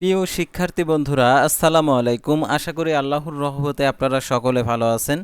প্রিয় শিক্ষার্থী বন্ধুরা, আসসালামু আলাইকুম। আশা করি আল্লাহর রহমতে আপনারা সকলে ভালো আছেন।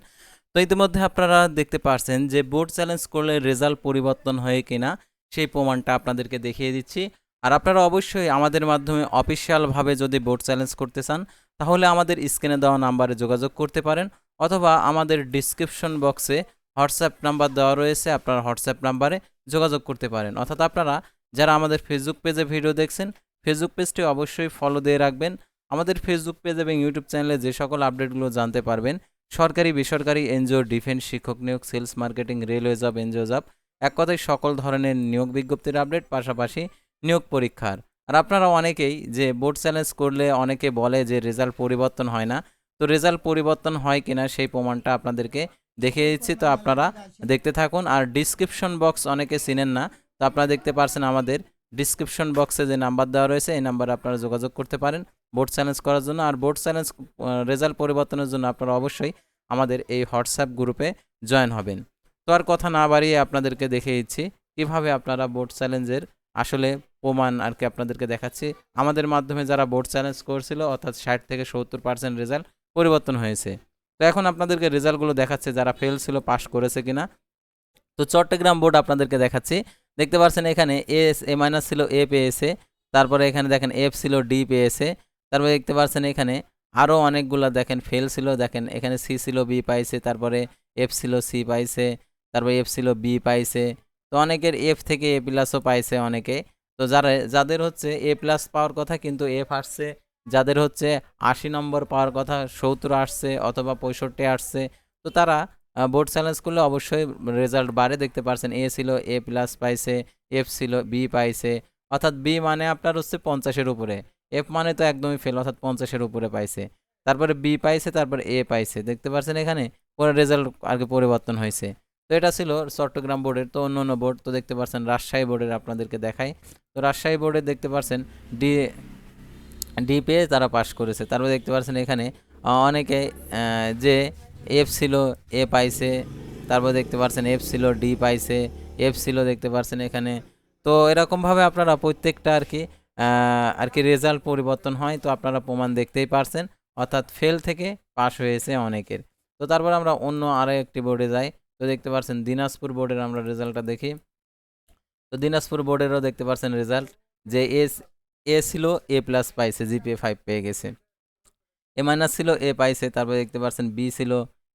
তো ইতিমধ্যে আপনারা দেখতে পারছেন যে বোর্ড চ্যালেঞ্জ করলে রেজাল্ট পরিবর্তন হয় কিনা সেই প্রমাণটা আপনাদেরকে দেখিয়ে দিচ্ছি। আর আপনারা অবশ্যই আমাদের মাধ্যমে অফিসিয়ালভাবে যদি বোর্ড চ্যালেঞ্জ করতে চান তাহলে আমাদের স্ক্রিনে দেওয়া নাম্বারে যোগাযোগ করতে পারেন, অথবা আমাদের ডিসক্রিপশন বক্সে হোয়াটসঅ্যাপ নাম্বার দেওয়া রয়েছে, আপনারা হোয়াটসঅ্যাপ নাম্বারে যোগাযোগ করতে পারেন। অর্থাৎ আপনারা যারা আমাদের ফেসবুক পেজে ভিডিও দেখছেন, ফেসবুক পেজটি অবশ্যই ফলো দিয়ে রাখবেন। আমাদের ফেসবুক পেজ এবং ইউটিউব চ্যানেলে যে সকল আপডেটগুলো জানতে পারবেন, সরকারি বেসরকারি এনজিও, ডিফেন্স, শিক্ষক নিয়োগ, sales marketing, railway job, NGO job, এক কথায় সকল ধরনের নিয়োগ বিজ্ঞপ্তির আপডেট, পাশাপাশি নিয়োগ পরীক্ষার। আর আপনারা অনেকেই যে বোর্ড চ্যালেঞ্জ করলে অনেকে বলে যে রেজাল্ট পরিবর্তন হয় না, তো রেজাল্ট পরিবর্তন হয় কিনা সেই প্রমাণটা আপনাদেরকে দেখিয়ে দিচ্ছি। তো আপনারা দেখতে থাকুন। আর ডিসক্রিপশন বক্স অনেকে চিনেন না, তো আপনারা দেখতে পারছেন আমাদের ডিসক্রিপশন বক্সে যে নাম্বার দেওয়া রয়েছে এই নাম্বারে আপনারা যোগাযোগ করতে পারেন বোর্ড চ্যালেঞ্জ করার জন্য। আর বোর্ড চ্যালেঞ্জ রেজাল্ট পরিবর্তনের জন্য আপনারা অবশ্যই আমাদের এই হোয়াটসঅ্যাপ গ্রুপে জয়েন হবেন। তো আর কথা না বাড়িয়ে আপনাদেরকে দেখিয়ে দিচ্ছি কীভাবে আপনারা বোর্ড চ্যালেঞ্জের আসলে প্রমাণ আর কি আপনাদেরকে দেখাচ্ছি। আমাদের মাধ্যমে যারা বোর্ড চ্যালেঞ্জ করছিল, অর্থাৎ 60 থেকে 70% রেজাল্ট পরিবর্তন হয়েছে। তো এখন আপনাদেরকে রেজাল্টগুলো দেখাচ্ছে যারা ফেল ছিল পাস করেছে কিনা। তো চট্টগ্রাম বোর্ড আপনাদেরকে দেখাচ্ছি। দেখতে পাচ্ছেন এখানে এ মাইনাস ছিল, এ পেয়েছে। তারপরে এখানে দেখেন এফ ছিল, ডি পেয়েছে। তারপরে দেখতে পাচ্ছেন এখানে আরও অনেকগুলো দেখেন ফেল ছিল। দেখেন এখানে সি ছিল, বি পাইছে। তারপরে এফ ছিল, সি পাইছে। তারপরে এফ ছিল, বি পাইছে। তো অনেকের এফ থেকে এ প্লাসও পাইছে অনেকে। তো যাদের হচ্ছে এ প্লাস পাওয়ার কথা কিন্তু এফ আসছে, যাদের হচ্ছে 80 নম্বর পাওয়ার কথা 70 আসছে অথবা 65 আসছে, তো তারা বোর্ড চ্যালেঞ্জ করলে অবশ্যই রেজাল্ট বাড়ে। দেখতে পারছেন এ ছিল, এ প্লাস পাইছে। এফ ছিল, বি পাইছে। অর্থাৎ বি মানে আপনার হচ্ছে 50-এর উপরে, এফ মানে তো একদমই ফেল, অর্থাৎ 50-এর উপরে পাইছে। তারপরে বি পাইছে, তারপরে এ পাইছে। দেখতে পারছেন এখানে পরে রেজাল্ট আর কি পরিবর্তন হয়েছে। তো এটা ছিল চট্টগ্রাম বোর্ডের। তো অন্য অন্য বোর্ড তো দেখতে পাচ্ছেন রাজশাহী বোর্ডের আপনাদেরকে দেখাই। তো রাজশাহী বোর্ডে দেখতে পাচ্ছেন ডি ডি পেয়ে তারা পাস করেছে। তারপরে দেখতে পাচ্ছেন এখানে অনেকে যে এফ ছিল, এ পাইছে। তারপর দেখতে পাচ্ছেন এফ ছিল, ডি পাইছে। এফ ছিল দেখতে পাচ্ছেন এখানে। তো এরকমভাবে আপনারা প্রত্যেকটা আর কি রেজাল্ট পরিবর্তন হয়। তো আপনারা প্রমাণ দেখতেই পারছেন, অর্থাৎ ফেল থেকে পাস হয়েছে অনেকের। তো তারপর আমরা অন্য আরও একটি বোর্ডে যাই। তো দেখতে পাচ্ছেন দিনাজপুর বোর্ডের আমরা রেজাল্টটা দেখি। তো দিনাজপুর বোর্ডেরও দেখতে পাচ্ছেন রেজাল্ট যে এ ছিল, এ প্লাস পাইছে, জিপিএ 5 পেয়ে গেছে। এ মাইনাস ছিল, এ পাইছে। তারপরে দেখতে পাচ্ছেন বি ছিল,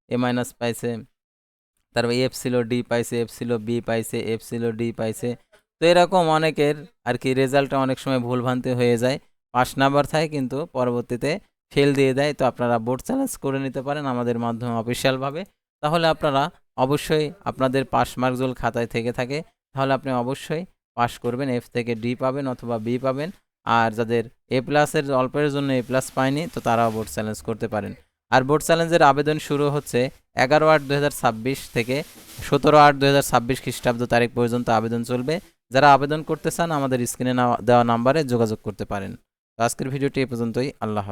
এ মাইনাস পাইছে। তারপরে এফ ছিল, ডি পাইছে। এফ ছিল, বি পাইছে। এফ ছিল, ডি পাইছে। তো এরকম অনেকের আর কি রেজাল্টটা অনেক সময় ভুলভ্রান্তি হয়ে যায়, পাস নাম্বার থাকে কিন্তু পরবর্তীতে ফেল দিয়ে দেয়। তো আপনারা বোর্ড চ্যালেঞ্জ করে নিতে পারেন আমাদের মাধ্যমে অফিসিয়ালভাবে। তাহলে আপনারা অবশ্যই আপনাদের পাস মার্ক যদি খাতায় থেকে থাকে তাহলে আপনি অবশ্যই পাস করবেন, এফ থেকে ডি পাবেন অথবা বি পাবেন। আর যাদের এ প্লাসের অল্পের জন্য এ প্লাস পায়নি, তো তারাও বোর্ড চ্যালেঞ্জ করতে পারেন। আর বোর্ড চ্যালেঞ্জের আবেদন শুরু হচ্ছে 11/8/2026 থেকে 17/8/2026 খ্রিস্টাব্দ তারিখ পর্যন্ত আবেদন চলবে। যারা আবেদন করতে চান আমাদের স্ক্রিনে দেওয়া নাম্বারে যোগাযোগ করতে পারেন। তো আজকের ভিডিওটি এ পর্যন্তই। আল্লাহ হাফেজ।